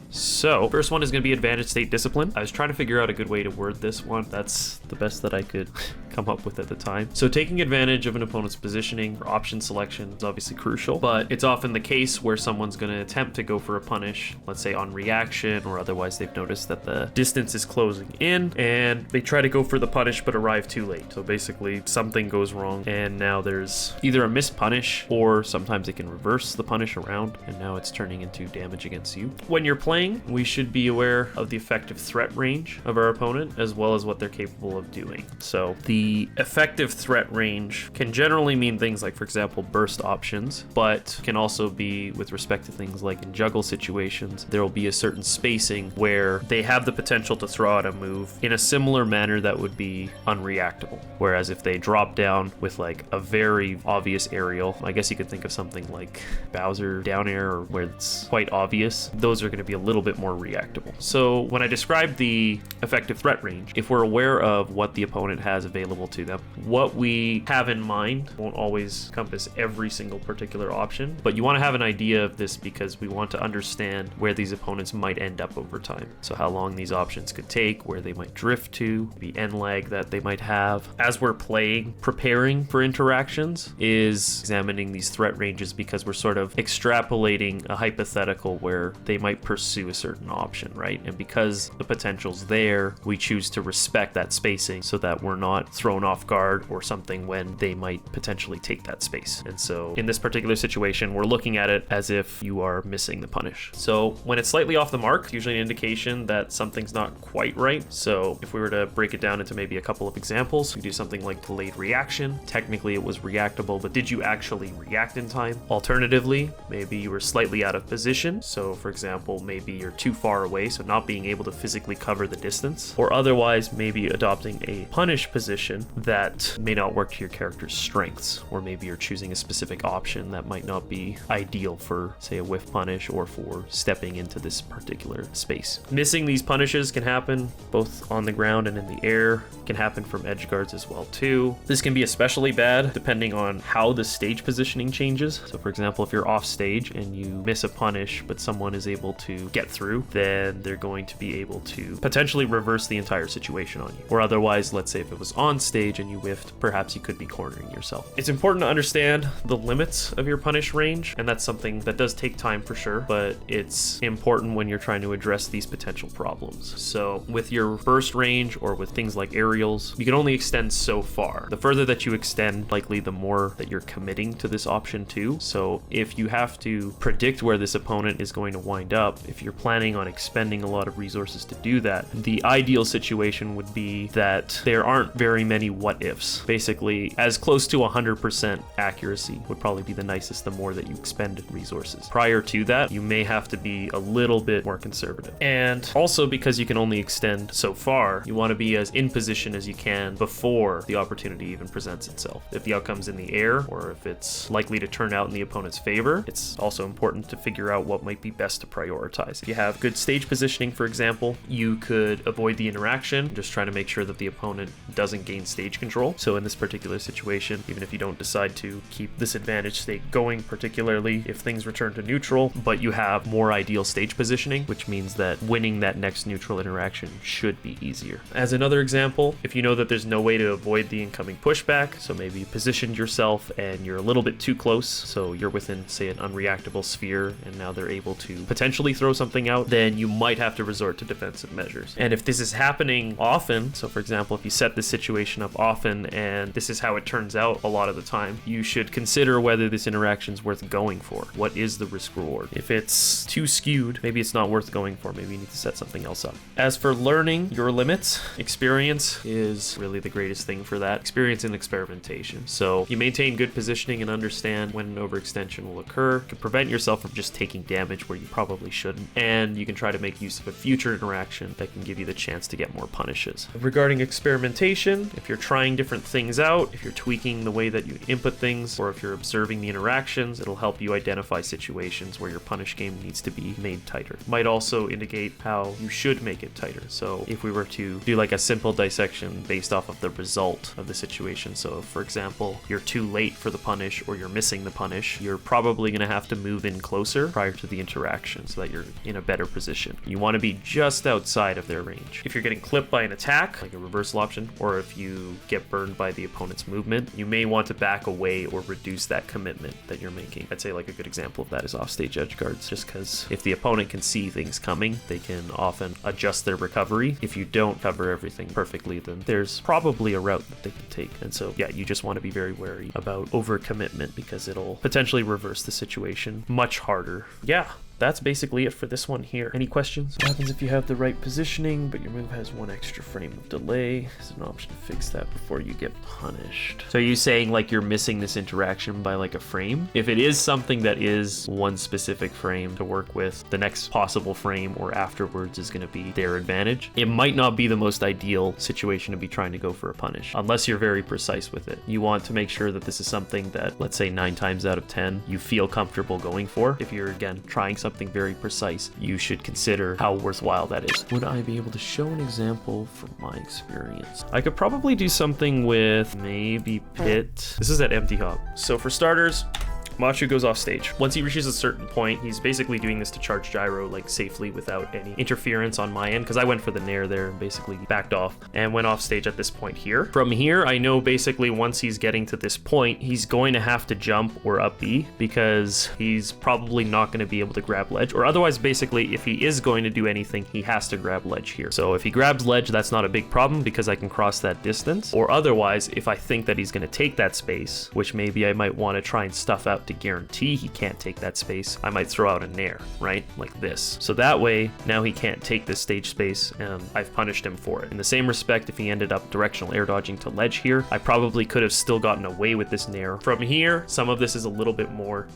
So, first one is going to be advantage state discipline. I was trying to figure out a good way to word this one. That's the best that I could come up with at the time. So taking advantage of an opponent's positioning or option selection is obviously crucial, but it's often the case where someone's going to attempt to go for a punish, let's say on reaction, or otherwise they've noticed that the distance is closing in and they try to go for the punish but arrive too late. So basically something goes wrong and now there's either a missed punish or sometimes it can reverse the punish around and now it's turning into damage against you. When you're playing, we should be aware of the effective threat range of our opponent as well as what they're capable of doing. So the effective threat range can generally mean things like, for example, burst options, but can also be with respect to things like in juggle situations, there will be a certain spacing where they have the potential to throw out a move in a similar manner that would be unreactable. Whereas if they drop down with like a very obvious aerial, I guess you could think of something like Bowser down air or where it's quite obvious, those are going to be a little bit more reactable. So when I describe the effective threat range, if we're aware of what the opponent has available to them, what we have in mind won't always encompass every single particular option, but you want to have an idea of this because we want to understand where these opponents might end up over time. So how long these options could take, where they might drift to, the end lag that they might have. As we're playing, preparing for interactions is examining these threat ranges because we're sort of extrapolating a hypothetical where they might pursue a certain option, right? And because the potential's there, we choose to respect that spacing so that we're not thrown off guard or something when they might potentially take that space. And so in this particular situation, we're looking at it as if you are missing the punish. So when it's slightly off the mark, it's usually an indication that something's not quite right. So if we were to break it down into maybe a couple of examples, we do something like delayed reaction. Technically it was reactable, but did you actually react in time? Alternatively, maybe you were slightly out of position. So for example, maybe you're too far away, so not being able to physically cover the distance, or otherwise maybe adopting a punish position that may not work to your character's strengths, or maybe you're choosing a specific option that might not be ideal for, say, a whiff punish or for stepping into this particular space. Missing these punishes can happen both on the ground and in the air. It can happen from edge guards as well too. This can be especially bad depending on how the stage positioning changes. So for example, if you're off stage and you miss a punish but someone is able to get through, then they're going to be able to potentially reverse the entire situation on you. Or otherwise, let's say if it was on stage and you whiffed, perhaps you could be cornering yourself. It's important to understand the limits of your punish range, and that's something that does take time for sure, but it's important when you're trying to address these potential problems. So with your burst range or with things like aerials, you can only extend so far. The further that you extend, likely the more that you're committing to this option too. So if you have to predict where this opponent is going to wind up, if you're planning on expending a lot of resources to do that, the ideal situation would be that there aren't very many what ifs. Basically, as close to 100% accuracy would probably be the nicest the more that you expend resources. Prior to that, you may have to be a little bit more conservative. And also because you can only extend so far, you want to be as in position as you can before the opportunity even presents itself. If the outcome's in the air or if it's likely to turn out in the opponent's favor, it's also important to figure out what might be best to prioritize. If you have good stage positioning, for example, you could avoid the interaction, just trying to make sure that the opponent doesn't gain stage control. So in this particular situation, even if you don't decide to keep this advantage state going, particularly if things return to neutral, but you have more ideal stage positioning, which means that winning that next neutral interaction should be easier. As another example, if you know that there's no way to avoid the incoming pushback, so maybe you positioned yourself and you're a little bit too close, so you're within, say, an unreactable sphere, and now they're able to potentially throw something out, then you might have to resort to defensive measures. And if this is happening often, so for example, if you set this situation up often and this is how it turns out a lot of the time, you should consider whether this interaction is worth going for. What is the risk reward? If it's too skewed, maybe it's not worth going for. Maybe you need to set something else up. As for learning your limits, experience is really the greatest thing for that. Experience and experimentation. So if you maintain good positioning and understand when an overextension will occur, you can prevent yourself from just taking damage where you probably shouldn't, and you can try to make use of a future interaction that can give you the chance to get more punishes. Regarding experimentation, If you're trying different things out, if you're tweaking the way that you input things, or if you're observing the interactions, it'll help you identify situations where your punish game needs to be made tighter. Might also indicate how you should make it tighter. So if we were to do like a simple dissection based off of the result of the situation, so for example, you're too late for the punish or you're missing the punish, you're probably going to have to move in closer prior to the interaction so that you're in a better position. You want to be just outside of their range. If you're getting clipped by an attack, like a reversal option, or if you get burned by the opponent's movement, you may want to back away or reduce that commitment that you're making. I'd say like a good example of that is offstage edge guards, just because if the opponent can see things coming, they can often adjust their recovery. If you don't cover everything perfectly, then there's probably a route that they can take. And so yeah, you just want to be very wary about overcommitment because it'll potentially reverse the situation much harder. Yeah, that's basically it for this one here. Any questions? What happens if you have the right positioning, but your move has one extra frame of delay? There's an option to fix that before you get punished. So are you saying like you're missing this interaction by like a frame? If it is something that is one specific frame to work with, the next possible frame or afterwards is going to be their advantage. It might not be the most ideal situation to be trying to go for a punish, unless you're very precise with it. You want to make sure that this is something that, let's say 9 times out of 10, you feel comfortable going for. If you're, again, trying something very precise, you should consider how worthwhile that is. Would I be able to show an example from my experience? I could probably do something with maybe Pit. This is at empty hop. So for starters, Machu goes off stage. Once he reaches a certain point, he's basically doing this to charge gyro like safely without any interference on my end, because I went for the nair there and basically backed off and went off stage at this point here. From here, I know basically once he's getting to this point, he's going to have to jump or up B because he's probably not going to be able to grab ledge, or otherwise basically if he is going to do anything, he has to grab ledge here. So if he grabs ledge, that's not a big problem because I can cross that distance, or otherwise if I think that he's going to take that space, which maybe I might want to try and stuff out to guarantee he can't take that space, I might throw out a nair, right? Like this. So that way, now he can't take this stage space and I've punished him for it. In the same respect, if he ended up directional air dodging to ledge here, I probably could have still gotten away with this nair. From here, some of this is a little bit more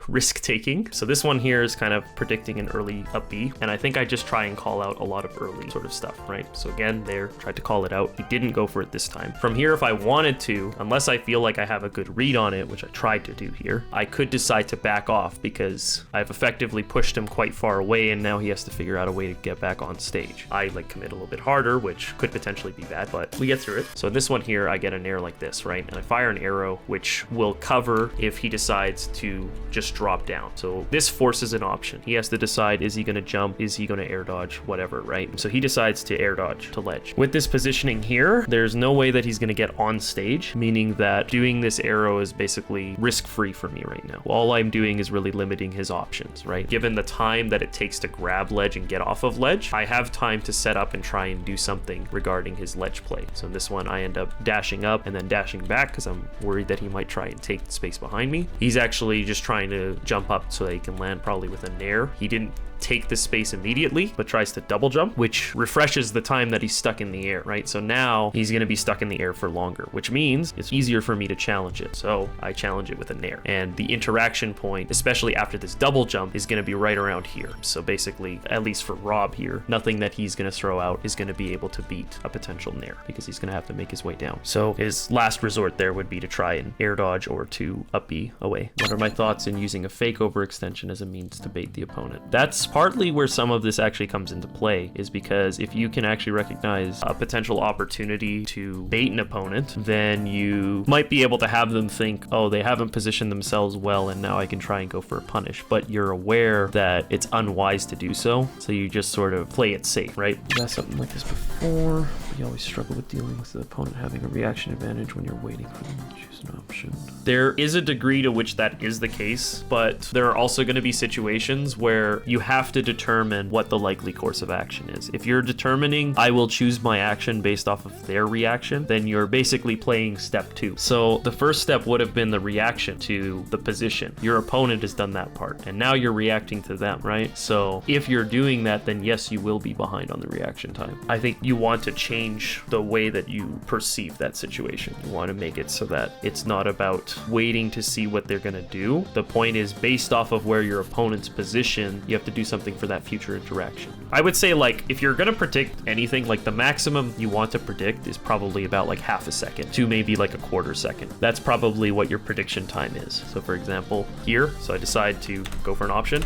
risk-taking. So this one here is kind of predicting an early up B, and I think I just try and call out a lot of early sort of stuff, right? So again, there, tried to call it out. He didn't go for it this time. From here, if I wanted to, unless I feel like I have a good read on it, which I tried to do here, I could decide to back off because I've effectively pushed him quite far away, and now he has to figure out a way to get back on stage. I like commit a little bit harder, which could potentially be bad, but we get through it. So this one here, I get an air like this, right? And I fire an arrow, which will cover if he decides to just drop down. So this forces an option. He has to decide, is he going to jump? Is he going to air dodge? Whatever, right? So he decides to air dodge to ledge. With this positioning here, there's no way that he's going to get on stage, meaning that doing this arrow is basically risk-free for me right now. All I'm doing is really limiting his options, right? Given the time that it takes to grab ledge and get off of ledge, I have time to set up and try and do something regarding his ledge play. So in this one, I end up dashing up and then dashing back because I'm worried that he might try and take the space behind me. He's actually just trying to jump up so that he can land probably with a nair. He didn't take the space immediately, but tries to double jump, which refreshes the time that he's stuck in the air, right? So now he's going to be stuck in the air for longer, which means it's easier for me to challenge it. So I challenge it with a nair. And the interaction point, especially after this double jump, is going to be right around here. So basically, at least for Rob here, nothing that he's going to throw out is going to be able to beat a potential nair because he's going to have to make his way down. So his last resort there would be to try and air dodge or to up B away. What are my thoughts in using a fake overextension as a means to bait the opponent? That's partly where some of this actually comes into play, is because if you can actually recognize a potential opportunity to bait an opponent, then you might be able to have them think, oh, they haven't positioned themselves well and now I can try and go for a punish, but you're aware that it's unwise to do so, so you just sort of play it safe, right? I've got something like this before. You always struggle with dealing with the opponent having a reaction advantage when you're waiting for them to choose an option. There is a degree to which that is the case, but there are also going to be situations where you have to determine what the likely course of action is. If you're determining I will choose my action based off of their reaction, then you're basically playing step 2. So the first step would have been the reaction to the position. Your opponent has done that part, and now you're reacting to them, right? So if you're doing that, then yes, you will be behind on the reaction time. I think you want to change change the way that you perceive that situation. You want to make it so that it's not about waiting to see what they're going to do. The point is, based off of where your opponent's position, you have to do something for that future interaction. I would say, like, if you're going to predict anything, like the maximum you want to predict is probably about like half a second to maybe like a quarter second. That's probably what your prediction time is. So for example, here, so I decide to go for an option.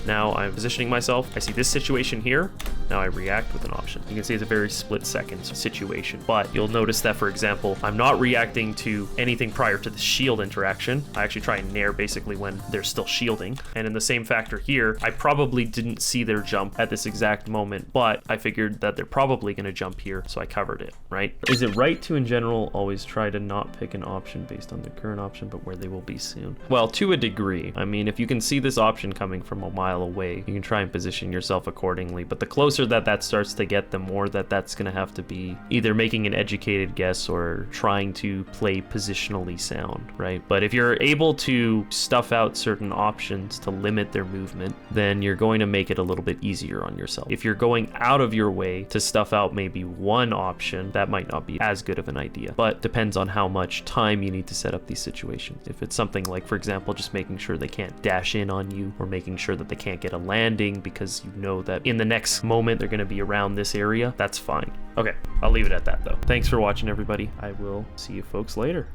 Now I'm positioning myself. I see this situation here. Now I react with an option. You can see it's a very split second situation, but you'll notice that, for example, I'm not reacting to anything prior to the shield interaction. I actually try and nair basically when they're still shielding. And in the same factor here, I probably didn't see their jump at this exact moment, but I figured that they're probably going to jump here, so I covered it, right? Is it right to, in general, always try to not pick an option based on the current option, but where they will be soon? Well, to a degree. I mean, if you can see this option coming from a mile away, you can try and position yourself accordingly, but the closer that starts to get, the more that's going to have to be either making an educated guess or trying to play positionally sound, right? But if you're able to stuff out certain options to limit their movement, then you're going to make it a little bit easier on yourself. If you're going out of your way to stuff out maybe one option, that might not be as good of an idea, but depends on how much time you need to set up these situations. If it's something like, for example, just making sure they can't dash in on you, or making sure that they can't get a landing because you know that in the next moment they're going to be around this area, that's fine. Okay, I'll leave it at that though. Thanks for watching, everybody. I will see you folks later.